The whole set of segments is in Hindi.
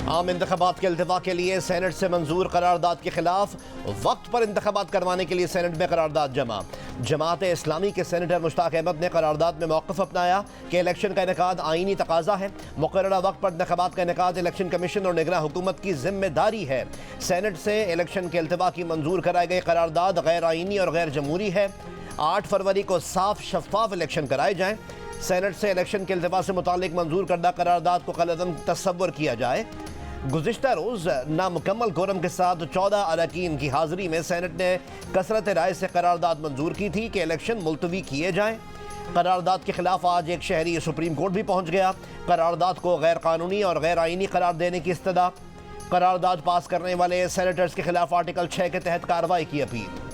आम इंतखाबात के अल्तवा के लिए सेनेट से मंजूर करारदाद के खिलाफ वक्त पर इंतखाबात करवाने के लिए सेनेट में करारदाद जमा। जमात इस्लामी के सेनेटर मुश्ताक अहमद ने करारदाद में मौक़िफ़ अपनाया कि इलेक्शन का इनेकाद आईनी तकाजा है। मुकर्ररा वक्त पर इंतखाबात का इनेकाद इलेक्शन कमीशन और निगरान हुकूमत की जिम्मेदारी है। सेनेट से इलेक्शन के अल्तवा की मंजूर कराई गई करारदाद गैर आईनी और गैर जमहूरी है। 8 फरवरी को साफ शफाफ इलेक्शन कराए जाएँ। सेनेट से इलेक्शन के अल्तवा से मुतालिक मंजूर करदा करारदाद को कलअदम तस्वर किया जाए। गुज़िश्ता रोज़ नामुकम्मल कोरम के साथ 14 अरकान की हाज़िरी में सेनेट ने कसरत राय से करारदाद मंजूर की थी कि इलेक्शन मुलतवी किए जाएँ। करारदाद के खिलाफ आज एक शहरी सुप्रीम कोर्ट भी पहुँच गया। करारदाद को गैर कानूनी और गैर आइनी करार देने की इस्तदा। करारदाद पास करने वाले सेनेटर्स के खिलाफ आर्टिकल 6 के तहत कार्रवाई की अपील।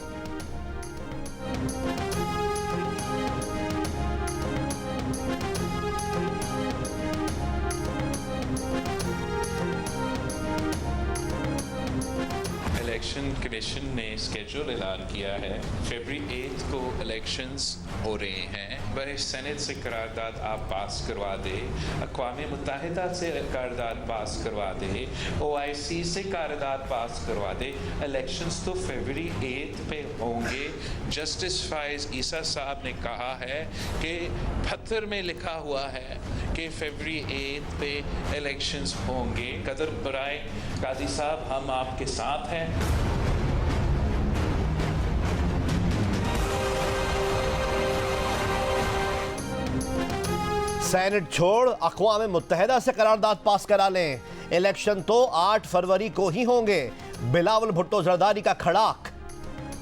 इलेक्शन कमीशन ने स्केड्यूल ऐलान किया है। फरवरी 8 को इलेक्शंस हो रहे हैं। बड़े सेनेट से करारदाद आप पास करवा दे, अक़वाम मुत्तहिदा से करारदाद पास करवा दे, OIC से करारदाद पास करवा दे। इलेक्शंस तो फरवरी 8 पे होंगे। जस्टिस फाइज ईसा साहब ने कहा है कि पत्थर में लिखा हुआ है कि फरवरी 8 पे इलेक्शंस होंगे। कदर बराए काजी साहब, हम आपके साथ हैं। सेनेट छोड़ अक़वाम मुत्तहिदा से करारदाद पास करा लें। इलेक्शन तो 8 फरवरी को ही होंगे। बिलावल भुट्टो जरदारी का खड़ाक।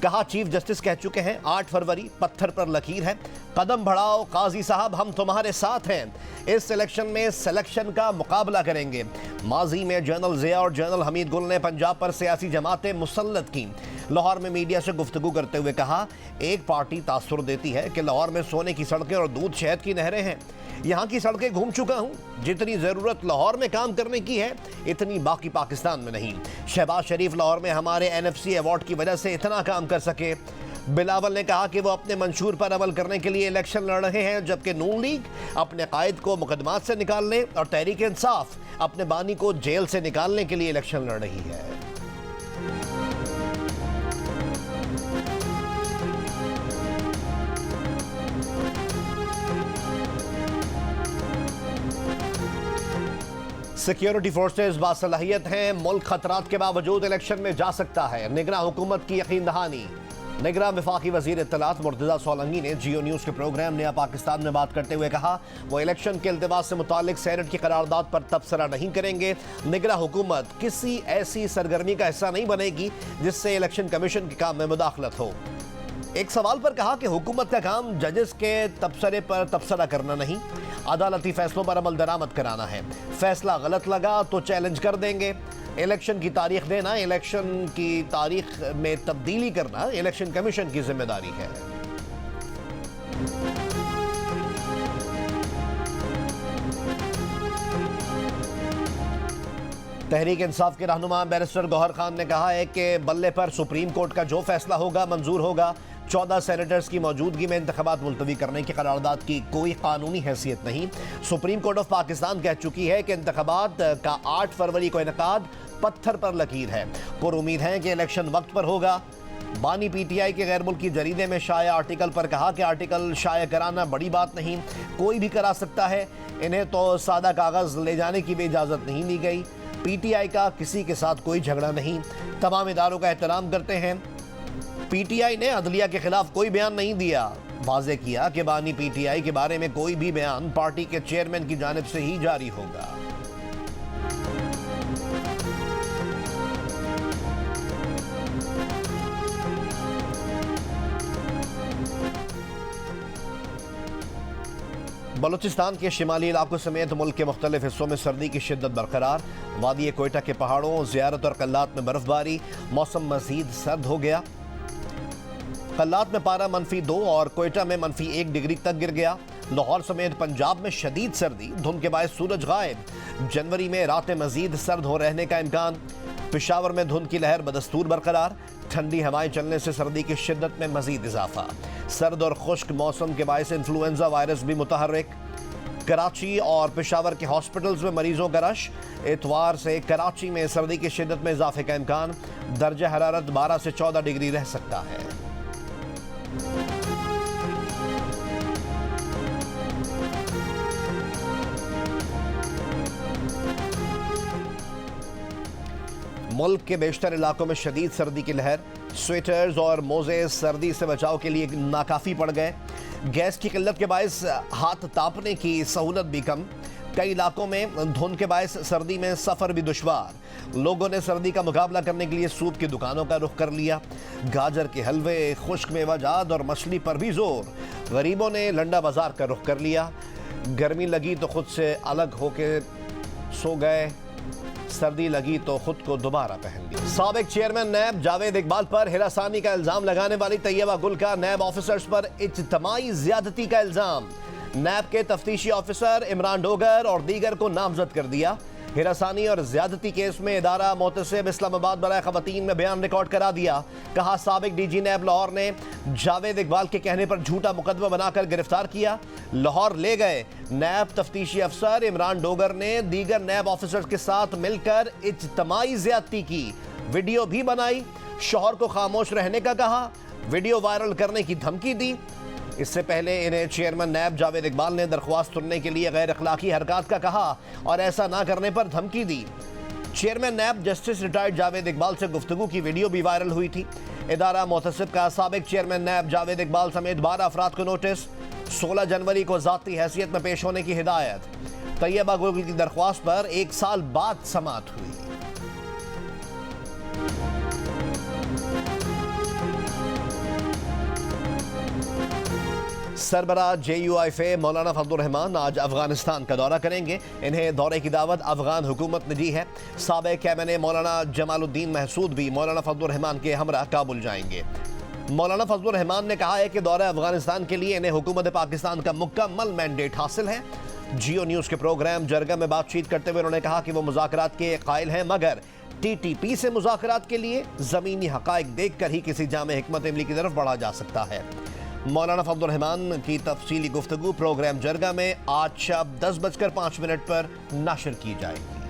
कहा चीफ जस्टिस कह चुके हैं 8 फरवरी पत्थर पर लकीर है। कदम बढ़ाओ काजी साहब, हम तुम्हारे साथ हैं। इस इलेक्शन में सिलेक्शन का मुकाबला करेंगे। माजी में जनरल ज़िया और जनरल हमीद गुल ने पंजाब पर सियासी जमातें मुसल्लत की। लाहौर में मीडिया से गुफ्तगू करते हुए कहा, एक पार्टी तासुर देती है कि लाहौर में सोने की सड़कें और दूध शहद की नहरें हैं। यहाँ की सड़कें घूम चुका हूँ। जितनी ज़रूरत लाहौर में काम करने की है इतनी बाकी पाकिस्तान में नहीं। शहबाज शरीफ लाहौर में हमारे NFC अवार्ड की वजह से इतना काम कर सके। बिलावल ने कहा कि वो अपने मंशूर पर अमल करने के लिए इलेक्शन लड़ रहे हैं, जबकि नून लीग अपने कायद को मुकदमात से निकालने और तहरीक इंसाफ अपने बानी को जेल से निकालने के लिए इलेक्शन लड़ रही है। सिक्योरिटी फोर्सेज बासलाहियत हैं। मुल्क खतरात के बावजूद इलेक्शन में जा सकता है। निगरान हुकूमत की यकीन दहानी। निगरान वफाकी वजीर इत्तलात मुर्तज़ा सोलंकी ने जियो न्यूज़ के प्रोग्राम नया पाकिस्तान में बात करते हुए कहा, वो इलेक्शन के इल्तिमास से मुतालिक सेनेट की करारदाद पर तबसरा नहीं करेंगे। निगरान हुकूमत किसी ऐसी सरगर्मी का हिस्सा नहीं बनेगी जिससे इलेक्शन कमीशन के काम में मुदाखलत हो। एक सवाल पर कहा कि हुकूमत का काम जजेस के तबसरे पर तबसरा करना नहीं, अदालती फैसलों पर अमल दरामद कराना है। फैसला गलत लगा तो चैलेंज कर देंगे। इलेक्शन की तारीख देना, इलेक्शन की तारीख में तब्दीली करना इलेक्शन कमीशन की जिम्मेदारी है। तहरीक इंसाफ के रहनुमा बैरिस्टर गौहर खान ने कहा है कि बल्ले पर सुप्रीम कोर्ट का जो फैसला होगा मंजूर होगा। 14 सेनेटर्स की मौजूदगी में इंतखाबात मुलतवी करने की करारदाद की कोई कानूनी हैसियत नहीं। सुप्रीम कोर्ट ऑफ पाकिस्तान कह चुकी है कि इंतखाबात का 8 फरवरी को इनेकाद पत्थर पर लकीर है। पुर उम्मीद है कि इलेक्शन वक्त पर होगा। बानी PTI के गैर मुल्की जरीदे में शाया आर्टिकल पर कहा कि आर्टिकल शाया कराना बड़ी बात नहीं, कोई भी करा सकता है। इन्हें तो सादा कागज़ ले जाने की भी इजाज़त नहीं दी गई। PTI का किसी के साथ कोई झगड़ा नहीं, तमाम इदारों का एहतराम करते हैं। PTI ने अदलिया के खिलाफ कोई बयान नहीं दिया। वाज़े किया कि बानी PTI के बारे में कोई भी बयान पार्टी के चेयरमैन की जानिब से ही जारी होगा। बलूचिस्तान के शिमाली इलाकों समेत मुल्क के मुख्तलिफ हिस्सों में सर्दी की शिद्दत बरकरार। वादी कोयटा के पहाड़ों, ज़ियारत और कल्लात में बर्फबारी। मौसम मज़ीद सर्द हो गया। कल्लात में पारा -2 और कोयटा में -1 डिग्री तक गिर गया। लाहौर समेत पंजाब में शदीद सर्दी, धुंध के बायस सूरज गायब। जनवरी में रातें मज़ीद सर्द हो रहने का इम्कान। पेशावर में धुंध की लहर बदस्तूर बरकरार। ठंडी हवाएं चलने से सर्दी की शिद्दत में मज़ीद इजाफा। सर्द और खुश्क मौसम के बायस इन्फ्लुएंजा वायरस भी मुतहर्रिक। कराची और पेशावर के हॉस्पिटल्स में मरीजों का रश। इतवार से कराची में सर्दी की शिद्दत में इजाफे का इम्कान। दर्जा हरारत 12 से 14 डिग्री रह सकता है। मुल्क के बेशतर इलाकों में शदीद सर्दी की लहर। स्वेटर्स और मोजे सर्दी से बचाव के लिए नाकाफी पड़ गए। गैस की किल्लत के बायस हाथ तापने की सहूलत भी कम। कई इलाकों में धुंध के बायस सर्दी में सफ़र भी दुश्वार। लोगों ने सर्दी का मुकाबला करने के लिए सूप की दुकानों का रुख कर लिया। गाजर के हलवे, खुश्क मेवाजात और मछली पर भी जोर। गरीबों ने लंडा बाजार का रुख कर लिया। गर्मी लगी तो खुद से अलग होके सो गए, सर्दी लगी तो खुद को दोबारा पहन ली। साबिक चेयरमैन नैब जावेद इकबाल पर हिरासानी का इल्जाम लगाने वाली तैयबा गुल का नैब ऑफिसर्स पर इज्तमाई ज्यादती का इल्जाम। नैब के तफ्तीशी ऑफिसर इमरान डोगर और दीगर को नामजद कर दिया। हिरासानी और ज्यादती केस में इदारा मोतसिब इस्लामाबाद बराए खवातीन में बयान रिकॉर्ड करा दिया। कहा साबिक डीजी नैब लाहौर ने जावेद इकबाल के कहने पर झूठा मुकदमा बनाकर गिरफ्तार किया। लाहौर ले गए नैब तफ्तीशी अफसर इमरान डोगर ने दीगर नैब ऑफिसर्स के साथ मिलकर इज्तमाई ज्यादती की। वीडियो भी बनाई। शौहर को खामोश रहने का कहा। वीडियो वायरल करने की धमकी दी। इससे पहले इन्हें चेयरमैन नैब जावेद इकबाल ने दरख्वास्त सुनने के लिए गैर अखलाकी हरकत का कहा और ऐसा ना करने पर धमकी दी। Chairman NAB justice retired Javed Iqbal से गुफ्तगू की वीडियो भी वायरल हुई थी। इदारा मोतसिब का साबिक चेयरमैन नैब जावेद इकबाल समेत 12 अफराद को नोटिस। 16 जनवरी को ज़ाती हैसियत में पेश होने की हिदायत। तैयबा गुल की दरख्वास्त पर 1 साल बाद समाअत हुई। सरबराह JUIFA मौलाना फजलुर रहमान आज अफगानिस्तान का दौरा करेंगे। इन्हें दौरे की दावत अफगान हुकूमत ने दी है। साबिक कैबिनेट मौलाना जमालुद्दीन महसूद भी मौलाना फजलुर रहमान के हमरा काबुल जाएंगे। मौलाना फजलुर रहमान ने कहा है कि दौरा अफगानिस्तान के लिए इन्हें हुकूमत पाकिस्तान का मुकम्मल मैंडेट हासिल है। जियो न्यूज़ के प्रोग्राम जरगा में बातचीत करते हुए उन्होंने कहा कि वो मुज़ाकरात के कायल हैं, मगर TTP से मुज़ाकरात के लिए ज़मीनी हक़ाइक़ देख कर ही किसी जामे हिकमत अमली की तरफ बढ़ा जा सकता है। मौलाना फजलुर रहमान की तफसीली गुफ्तगू प्रोग्राम जरगा में आज शाम 10:05 पर नशर की जाएगी।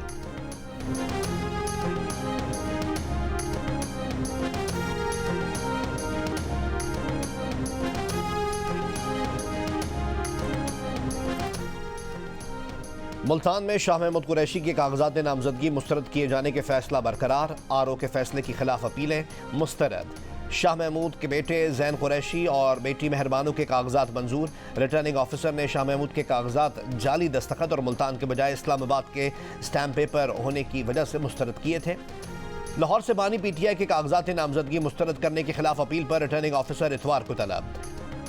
मुल्तान में शाह महमूद कुरैशी के कागजात नामजदगी मुस्तरद किए जाने के फैसला बरकरार। RO के फैसले की खिलाफ अपीलें मुस्तरद। शाह महमूद के बेटे जैन कुरैशी और बेटी मेहरबानों के कागजात मंजूर। रिटर्निंग ऑफिसर ने शाह महमूद के कागजात जाली दस्तखत और मुल्तान के बजाय इस्लामाबाद के स्टैम्प पेपर होने की वजह से मुस्तरद किए थे। लाहौर से बानी PTI के कागजात नामजदगी मुस्तरद करने के खिलाफ अपील पर रिटर्निंग ऑफिसर इतवार को तलब।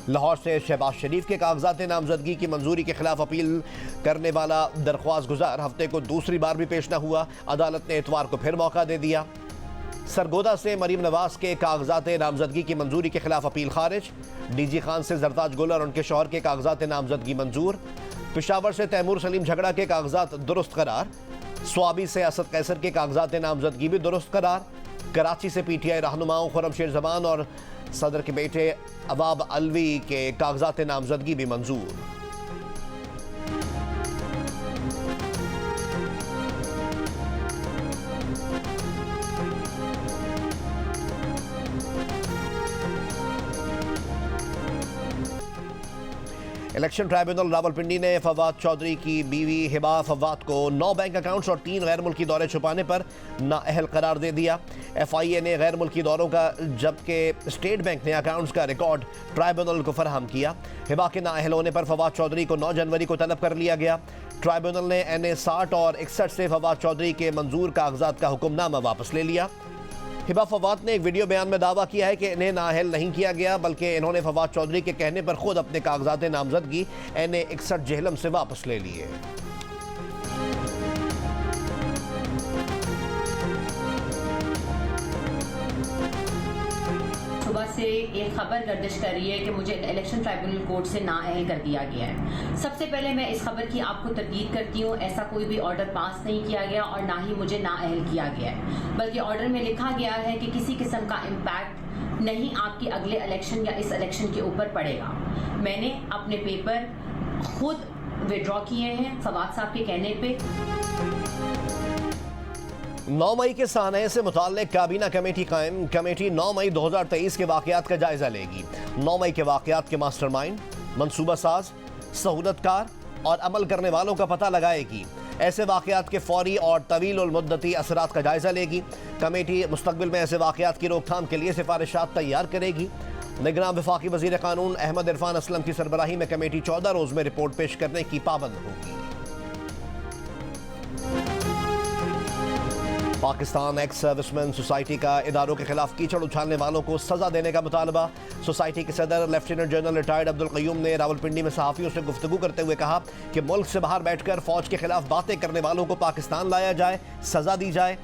लाहौर से शहबाज शरीफ के कागजात नामजदगी की मंजूरी के खिलाफ अपील करने वाला दरख्वास्त गुजार हफ्ते को दूसरी बार भी पेश न हुआ। अदालत ने इतवार को फिर मौका दे दिया। सरगोदा से मरीम नवाज के कागजात नामजदगी की मंजूरी के खिलाफ अपील खारिज। DG खान से जरताज गुल और उनके शौहर के कागजात नामजदगी मंजूर। पेशावर से तैमूर सलीम झगड़ा के कागजात दुरुस्त करार। स्वाबी से असद कैसर के कागजात नामजदगी भी दुरुस्त करार। कराची से PTI रहनुमाओं खुर्रमशेर जमान और सदर के बेटे अवाब अलवी के कागजात नामजदगी भी मंजूर। इलेक्शन ट्राइब्यूनल रावलपिंडी ने फवाद चौधरी की बीवी हिबा फवाद को 9 बैंक अकाउंट्स और 3 गैर मुल्की दौरे छुपाने पर नाअहल करार दे दिया। FIA ने गैर मुल्की दौरों का जबकि स्टेट बैंक ने अकाउंट्स का रिकॉर्ड ट्राइब्यूनल को फराहम किया। हिबा के नाअहल होने पर फवाद चौधरी को 9 जनवरी को तलब कर लिया गया। ट्राइब्यूनल ने NA 60 और 61 से फवाद चौधरी के मंजूर कागजात का हुक्मनामा वापस ले लिया। हिबा फवाद ने एक वीडियो बयान में दावा किया है कि इन्हें नाअहल नहीं किया गया, बल्कि इन्होंने फवाद चौधरी के कहने पर खुद अपने कागजात नामजदगी NA 61 जेहलम से वापस ले लिए। सुबह से एक खबर गर्दिश कर रही है कि मुझे इलेक्शन ट्राइब्यूनल कोर्ट से नाअहल कर दिया गया है। सबसे पहले मैं इस खबर की आपको तकदीद करती हूँ, ऐसा कोई भी ऑर्डर पास नहीं किया गया और ना ही मुझे नाअहल किया गया है, बल्कि ऑर्डर में लिखा गया है कि किसी किस्म का इम्पैक्ट नहीं आपके अगले इलेक्शन या इस इलेक्शन के ऊपर पड़ेगा। मैंने अपने पेपर खुद विड्रॉ किए हैं फवाद साहब के कहने पे। 9 मई के सानये से मुताल्लिक काबीना कमेटी कायम। कमेटी 9 मई 2023 के वाक़यात का जायजा लेगी। 9 मई के वाक़यात के मास्टरमाइंड, मंसूबा साज, सहूलतकार और अमल करने वालों का पता लगाएगी। ऐसे वाक़यात के फौरी और तवील उल मुद्दती असरात का जायजा लेगी। कमेटी मुस्तक़बिल में ऐसे वाक़यात की रोकथाम के लिए सिफारिशात तैयार करेगी। निगरान वफाकी वज़ीर क़ानून अहमद इरफान असलम की सरबराही में कमेटी 14 रोज़ में रिपोर्ट पेश करने की पाबंद होगी। पाकिस्तान एक्स सर्विसमैन सोसाइटी का इदारों के खिलाफ कीचड़ उछालने वालों को सजा देने का मुतालबा। सोसाइटी के सदर lieutenant general retired Abdul Qayyum ने रावलपिंडी में सहाफ़ियों से गुफ्तगू करते हुए कहा कि मुल्क से बाहर बैठकर फौज के खिलाफ बातें करने वालों को पाकिस्तान लाया जाए, सजा दी जाए।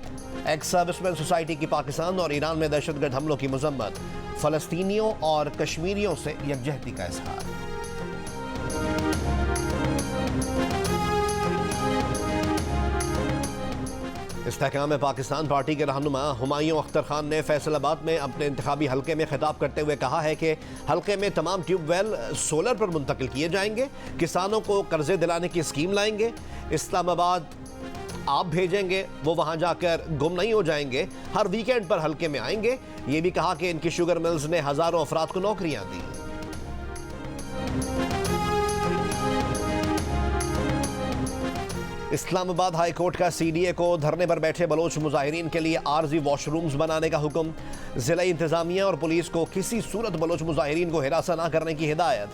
एक्स सर्विसमैन सोसाइटी की पाकिस्तान और ईरान में दहशतगर्द हमलों की मजम्मत। फ़लस्तीनियों और कश्मीरियों से यकजहती का इज़हार। इस्तेहकाम पाकिस्तान पार्टी के रहनुमा हुमायूं अख्तर खान ने फैसलाबाद में अपने इंतखाबी हल्के में खिताब करते हुए कहा है कि हल्के में तमाम ट्यूबवेल सोलर पर मुंतकिल किए जाएंगे, किसानों को कर्जे दिलाने की स्कीम लाएंगे, इस्लामाबाद आप भेजेंगे, वो वहां जाकर गुम नहीं हो जाएंगे, हर वीकेंड पर हल्के में आएंगे। ये भी कहा कि इनकी शुगर मिल्स ने हजारों अफराद को नौकरियां दी। इस्लामाबाद हाई कोर्ट का CDA को धरने पर बैठे बलोच मुजाहिरीन के लिए आर्जी वॉशरूम्स बनाने का हुक्म। जिला इंतजामिया और पुलिस को किसी सूरत बलोच मुजाहिरीन को हिरासा न करने की हिदायत।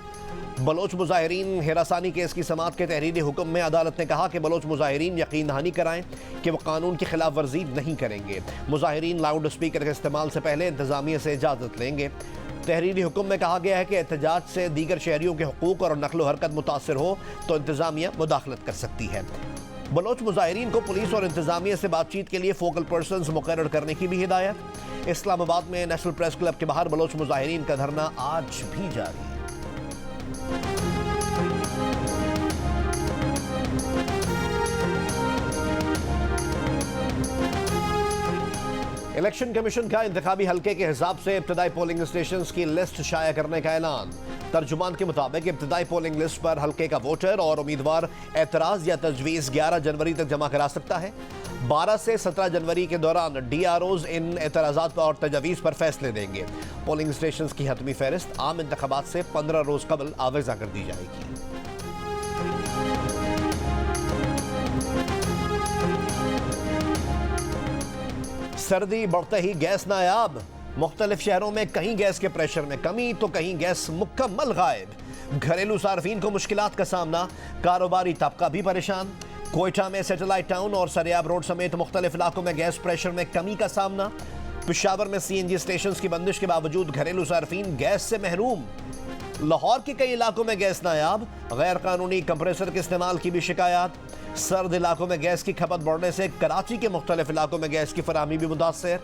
बलोच मुजाहिरीन हिरासानी केस की समाअत के तहरीरी हुक्म में अदालत ने कहा कि बलोच मुजाहिरीन यकीन दहानी कराएं कि वो कानून की खिलाफ वर्जी नहीं करेंगे। मुजाहिरीन लाउड स्पीकर के इस्तेमाल से पहले इंतजामिया से इजाज़त लेंगे। तहरीरी हुक्म में कहा गया है कि एहतजाज से दीगर शहरियों के हुकूक और नकलो हरकत मुतासर हो तो इंतजामिया मुदाखलत कर सकती है। बलोच मुजाहिरीन को पुलिस और इंतजामिया से बातचीत के लिए फोकल पर्सन्स मुकर्रर करने की भी हिदायत। इस्लामाबाद में नेशनल प्रेस क्लब के बाहर बलोच मुजाहिरीन का धरना आज भी जारी है। इलेक्शन कमीशन का इंतखाबी हल्के के हिसाब से इब्तदाई पोलिंग स्टेशन की लिस्ट शाया करने का ऐलान। तर्जुमान के मुताबिक इब्तदाई पोलिंग लिस्ट पर हल्के का वोटर और उम्मीदवार एतराज या तजवीज़ 11 जनवरी तक जमा करा सकता है। 12 से 17 जनवरी के दौरान DROs इन एतराज़ात और तजवीज़ पर फैसले देंगे। पोलिंग स्टेशन की हतमी फहरिस्त आम इंतखाबात से 15 रोज़ कबल आवेज़ा कर दी जाएगी। सर्दी बढ़ते ही गैस नायाब। मुख्तलिफ शहरों में कहीं गैस के प्रेशर में कमी तो कहीं गैस मुकम्मल गायब। घरेलू सार्फिन को मुश्किलात का सामना, कारोबारी तबका भी परेशान। कोयटा में सैटेलाइट टाउन और सरियाब रोड समेत मुख्तलिफ इलाकों में गैस प्रेशर में कमी का सामना। पेशावर में CNG स्टेशन की बंदिश के बावजूद घरेलू सार्फिन गैस से महरूम। लाहौर के कई इलाकों में गैस नायाब, गैर कानूनी कंप्रेसर के इस्तेमाल की भी शिकायत। सर्द इलाकों में गैस की खपत बढ़ने से कराची के मुख्तलिफ इलाकों में गैस की फराहमी भी मुतासर।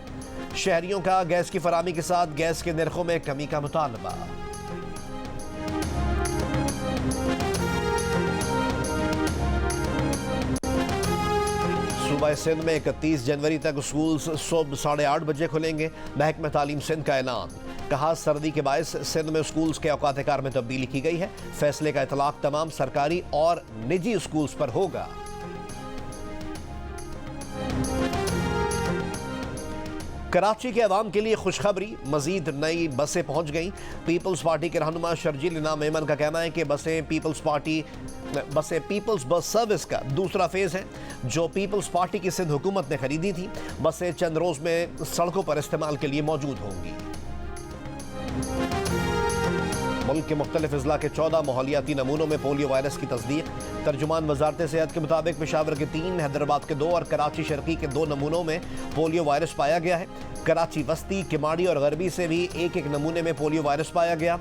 शहरियों का गैस की फराहमी के साथ गैस के निर्खों में कमी का मुतालबा। सूबा सिंध में 31 जनवरी तक स्कूल्स सुबह 8:30 बजे खुलेंगे। महकमा तालीम सिंध का ऐलान। कहा सर्दी के बायस सिंध में स्कूल्स के औकात कार में तब्दीली की गई है। फैसले का इतलाक तमाम सरकारी और निजी स्कूल्स पर होगा। कराची के अवाम के लिए खुशखबरी, मजीद नई बसें पहुंच गईं। पीपल्स पार्टी के रहनुमा शर्जील इनाम मेमन का कहना है कि बसें पीपल्स बस सर्विस का दूसरा फेज है जो पीपल्स पार्टी की सिंध हुकूमत ने खरीदी थी। बसें चंद रोज में सड़कों पर इस्तेमाल के लिए मौजूद होंगी। मुल्क के मुख्तलिफ अजला के 14 माहौलियाती नमूनों में पोलियो वायरस की तस्दीक। तर्जुमान वजारत सेहत के मुताबिक पेशावर के 3, हैदराबाद के 2 और कराची शर्की के 2 नमूनों में पोलियो वायरस पाया गया है। कराची वस्ती, किमाड़ी और गरबी से भी एक नमूने में पोलियो वायरस पाया गया।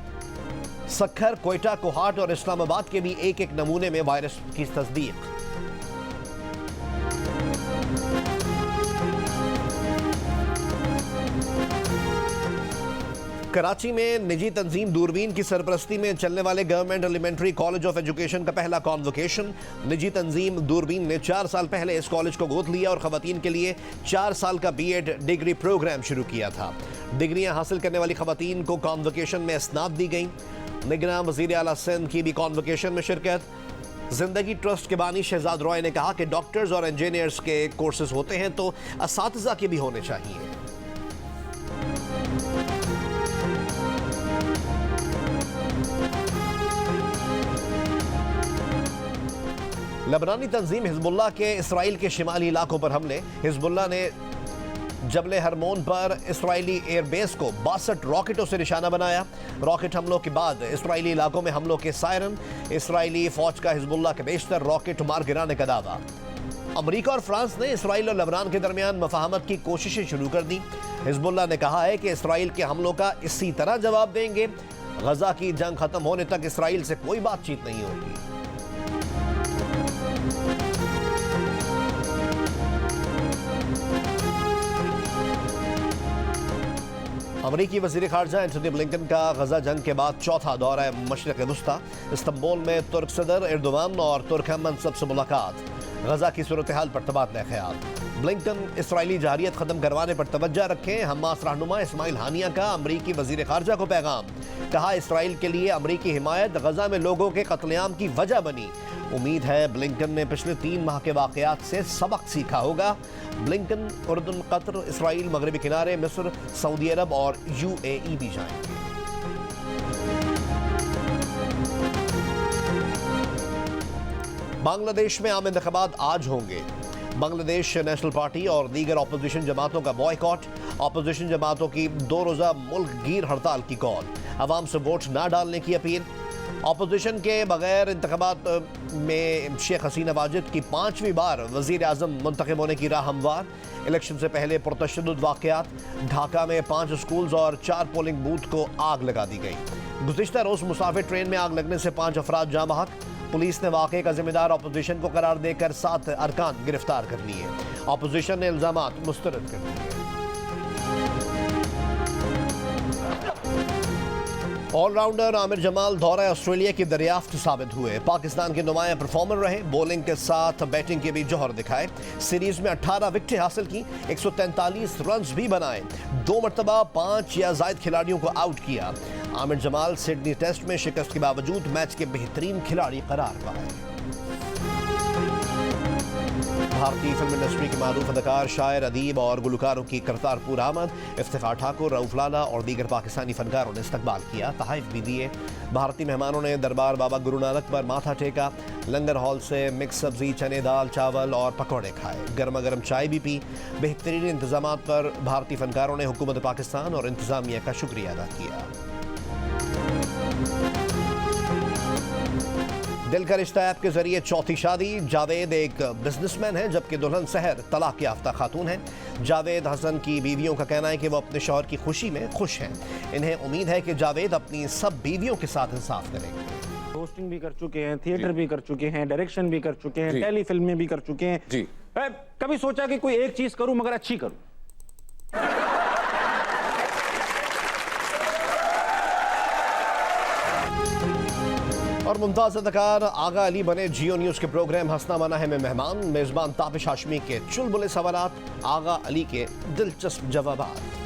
सक्खर, कोयटा, कोहाट और इस्लामाबाद के भी एक नमूने में वायरस की तस्दीक। कराची में निजी तंजीम दूरबीन की सरपरस्ती में चलने वाले government elementary college of education का पहला कॉन्वोकेशन। निजी तंजीम दूरबीन ने 4 साल पहले इस कॉलेज को गोद लिया और खवातीन के लिए 4 साल का B.Ed डिग्री प्रोग्राम शुरू किया था। डिग्रियां हासिल करने वाली खवातीन को कॉन्वोकेशन में इसनाद दी गई। निगरान वज़ीर आला सिंध की भी कॉन्वोकेशन में शिरकत। जिंदगी ट्रस्ट के बानी शहजाद रॉय ने कहा कि डॉक्टर्स और इंजीनियर्स के कोर्सेज होते हैं तो असातिज़ा के भी होने चाहिए। लबनानी तंजीम हिजबुल्लाह के इसराइल के शिमाली इलाकों पर हमले। हिजबुल्लाह ने जबले हरमोन पर इसराइली एयरबेस को 62 रॉकेटों से निशाना बनाया। रॉकेट हमलों के बाद इसराइली इलाकों में हमलों के सायरन। इसराइली फौज का हिजबुल्लाह के बेशतर रॉकेट मार गिराने का दावा। अमेरिका और फ्रांस ने इसराइल और लेबनान के दरमियान मफाहमत की कोशिशें शुरू कर दी। हिजबुल्लाह ने कहा है कि इसराइल के हमलों का इसी तरह जवाब देंगे। गजा की जंग खत्म होने तक इसराइल से कोई बातचीत नहीं होगी। अमरीकी वज़ीर ख़ारजा एंटनी ब्लिंकन का गजा जंग के बाद चौथा दौरा है मशरिक़ वुस्ता। इस्तांबुल में तुर्क सदर एर्दोगान और तुर्क हम मनसब से मुलाकात। गजा की सूरत हाल पर तबादला ख्याल। ब्लिंकन इसराइली जारियत ख़त्म करवाने पर तवज्जो रखें। हमास रहनुमा इस्माइल हानिया का अमरीकी वज़ीर ख़ारजा को पैगाम। कहा इसराइल के लिए अमरीकी हिमायत गजा में लोगों के कत्लेआम की वजह बनी। उम्मीद है ब्लिंकन ने पिछले 3 माह के वाक़यात से सबक सीखा होगा। ब्लिंकन उर्दन, कतर, इसराइल, मगरबी किनारे, मिस्र, सऊदी अरब और UAE भी जाएंगे। बांग्लादेश में आम इंतखाबात आज होंगे। बांग्लादेश नेशनल पार्टी और दीगर अपोजिशन जमातों का बॉयकॉट। अपोजिशन जमातों की 2 रोज़ा मुल्क गिर हड़ताल की कॉल। अवाम से वोट ना डालने की अपील। अपोजिशन के बगैर इंतखाबात में शेख हसीना वाजिद की 5वीं बार वज़ीर आज़म मुंतखब होने की राह हमवार। इलेक्शन से पहले पुरतशद्दुद वाक़यात। ढाका में 5 स्कूल्स और 4 पोलिंग बूथ को आग लगा दी गई। गुज़िश्ता रोज़ मुसाफिर ट्रेन में आग लगने से 5 अफराद जाँ बहक। पुलिस ने वाक़े का जिम्मेदार अपोजिशन को करार देकर 7 अरकान गिरफ्तार कर लिए। अपोजिशन ने इल्ज़ामात मुस्तरद कर दिए। ऑलराउंडर आमिर जमाल दौरा ऑस्ट्रेलिया की दरियाफ्त साबित हुए। पाकिस्तान के नुमाया परफॉर्मर रहे। बॉलिंग के साथ बैटिंग के भी जौहर दिखाए। सीरीज में 18 विकेटें हासिल की, 143 रन भी बनाए। 2 मरतबा 5 या ज़ायद खिलाड़ियों को आउट किया। आमिर जमाल सिडनी टेस्ट में शिकस्त के बावजूद मैच के बेहतरीन खिलाड़ी करार पाए। भारतीय फिल्म इंडस्ट्री के मारूफ अदाकार, शायर, अदीब और गुलकारों की करतारपुर आमद। इफ्तिखार ठाकुर, रऊफ लाला और दीगर पाकिस्तानी फनकारों ने इस्तकबाल किया, तहाइफ भी दिए। भारतीय मेहमानों ने दरबार बाबा गुरु नानक पर माथा टेका। लंगर हॉल से मिक्स सब्जी, चने, दाल, चावल और पकौड़े खाए। गर्मा गर्म चाय भी पी। बेहतरीन इंतजाम पर भारतीय फनकारों ने हुकूमत पाकिस्तान और इंतजामिया का शुक्रिया अदा किया। दिल का रिश्ता ऐप के जरिए चौथी शादी। जावेद एक बिजनेसमैन है जबकि दुल्हन सहर तलाक याफ्ता खातून है। जावेद हसन की बीवियों का कहना है कि वो अपने शौहर की खुशी में खुश हैं। इन्हें उम्मीद है कि जावेद अपनी सब बीवियों के साथ इंसाफ करेंगे। होस्टिंग भी कर चुके हैं, थिएटर भी कर चुके हैं, डायरेक्शन भी कर चुके हैं, टेली फिल्में भी कर चुके हैं जी। कभी सोचा कि कोई एक चीज करूं मगर अच्छी करूं? और मुमताज अदाकार आगा अली बने जियो न्यूज के प्रोग्राम हंसना मना है में मेहमान। मेजबान ताबिश हाशमी के चुलबुले सवालात, आगा अली के दिलचस्प जवाबात।